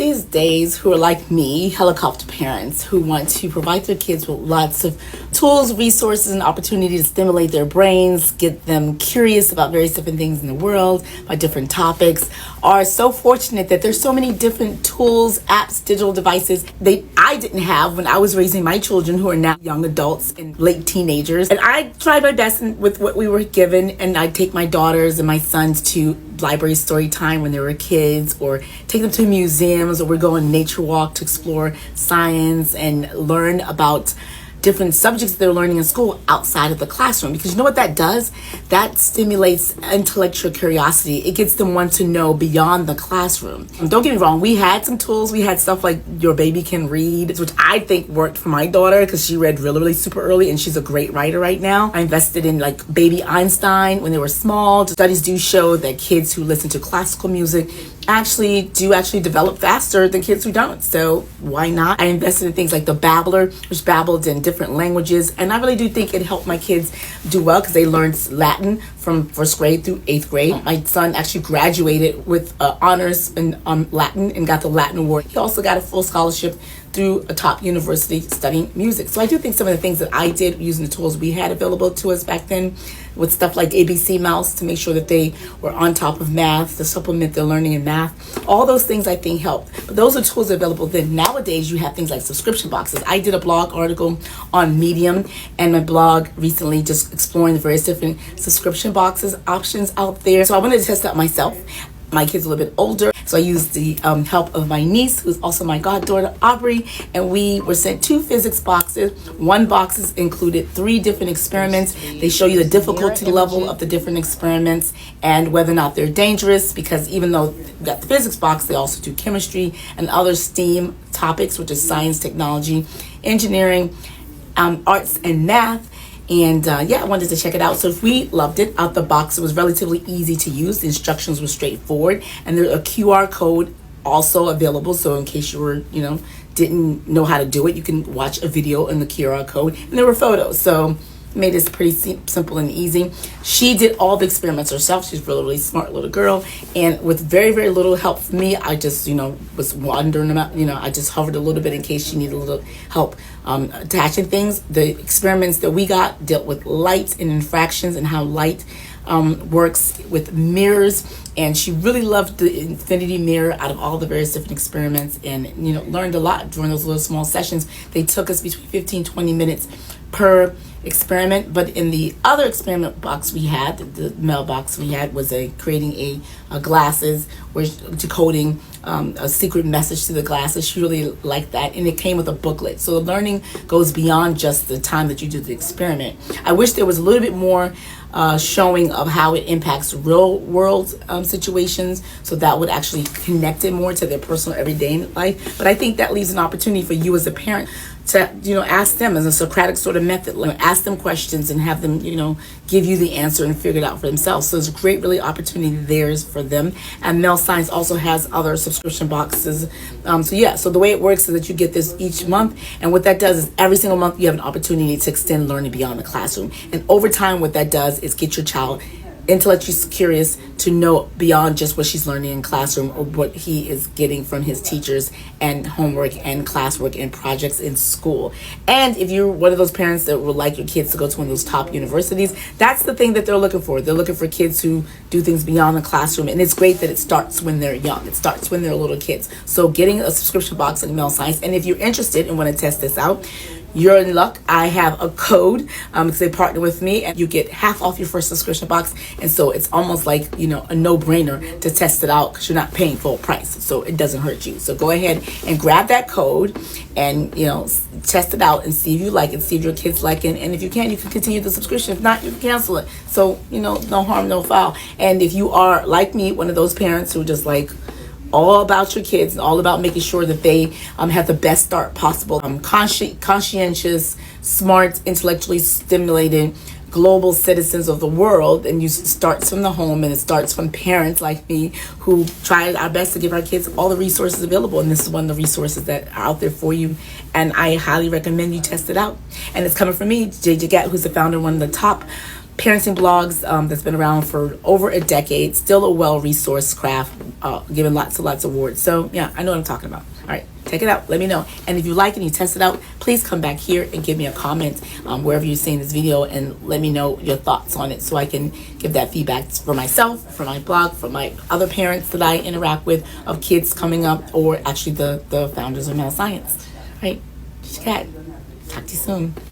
these days who are like me, helicopter parents who want to provide their kids with lots of tools, resources, and opportunity to stimulate their brains, get them curious about various different things in the world, about different topics, are so fortunate that there's so many different tools, apps, digital devices that I didn't have when I was raising my children, who are now young adults and late teenagers. And I tried my best with what we were given, and I'd take my daughters and my sons to library story time when they were kids, or take them to museums, or we'd go on nature walk to explore science and learn about different subjects they're learning in school outside of the classroom. Because you know what that does? That stimulates intellectual curiosity. It gets them want to know beyond the classroom. And don't get me wrong, we had some tools. We had stuff like Your Baby Can Read, which I think worked for my daughter because she read really, really super early, and she's a great writer right now. I invested in like Baby Einstein when they were small. Studies do show that kids who listen to classical music actually develop faster than kids who don't. So why not? I invested in things like the Babbler, which babbled in different languages, and I really do think it helped my kids do well because they learned Latin from first grade through 8th grade. My son actually graduated with honors in Latin and got the Latin award. He also got a full scholarship through a top university studying music. So I do think some of the things that I did using the tools we had available to us back then, with stuff like ABC Mouse to make sure that they were on top of math, to supplement their learning in math, all those things I think helped. But those are tools available then. Nowadays you have things like subscription boxes. I did a blog article on Medium, and my blog recently just exploring the various different subscription boxes options out there. So I wanted to test that myself. My kid's a little bit older, so I used the help of my niece, who's also my goddaughter, Aubrey, and we were sent 2 physics boxes. One box included 3 different experiments. They show you the difficulty level of the different experiments and whether or not they're dangerous, because even though we got the physics box, they also do chemistry and other STEAM topics, which is science, technology, engineering, arts, and math. And I wanted to check it out. So if we loved it out the box, it was relatively easy to use. The instructions were straightforward, and there's a QR code also available. So in case you were, didn't know how to do it, you can watch a video in the QR code, and there were photos. So made this pretty simple and easy. She did all the experiments herself. She's a really, really smart little girl, and with very, very little help from me, I just was wandering about. I just hovered a little bit in case she needed a little help attaching things. The experiments that we got dealt with light and infractions and how light works with mirrors, and she really loved the infinity mirror out of all the various different experiments, and learned a lot during those little small sessions. They took us between 15-20 minutes per experiment. But in the other experiment box we had, the mailbox we had, was creating a glasses, where decoding a secret message to the glasses. She really liked that, and it came with a booklet. So the learning goes beyond just the time that you do the experiment. I wish there was a little bit more showing of how it impacts real world situations, so that would actually connect it more to their personal everyday life. But I think that leaves an opportunity for you as a parent to ask them as a Socratic sort of method. Ask them questions and have them give you the answer and figure it out for themselves. So there's a great opportunity there for them. And Mel Science also has other subscription boxes. So the way it works is that you get this each month, and what that does is every single month you have an opportunity to extend learning beyond the classroom. And over time, what that does is get your child intellectually curious to know beyond just what she's learning in classroom, or what he is getting from his teachers and homework and classwork and projects in school. And if you're one of those parents that would like your kids to go to one of those top universities, that's the thing that they're looking for. They're looking for kids who do things beyond the classroom, and it's great that it starts when they're young. It starts when they're little kids. So getting a subscription box in Mel Science, and if you're interested and want to test this out, you're in luck. I have a code because they partner with me, and you get half off your first subscription box. And so it's almost like a no-brainer to test it out, because you're not paying full price, so it doesn't hurt you. So go ahead and grab that code and test it out and see if you like it, see if your kids like it, and if you can continue the subscription. If not, you can cancel it. So no harm, no foul. And if you are like me, one of those parents who just all about your kids and all about making sure that they have the best start possible, conscientious, smart, intellectually stimulated, global citizens of the world. And it starts from the home, and it starts from parents like me who try our best to give our kids all the resources available. And this is one of the resources that are out there for you, and I highly recommend you test it out. And it's coming from me, JJ Gatt, who's the founder of one of the top parenting blogs that's been around for over a decade, still a well-resourced craft, given lots of awards. So yeah, I know what I'm talking about. All right, check it out. Let me know. And if you like it and you test it out, please come back here and give me a comment wherever you're seeing this video, and let me know your thoughts on it so I can give that feedback for myself, for my blog, for my other parents that I interact with of kids coming up, or actually the founders of Mel Science. All right, chat. Talk to you soon.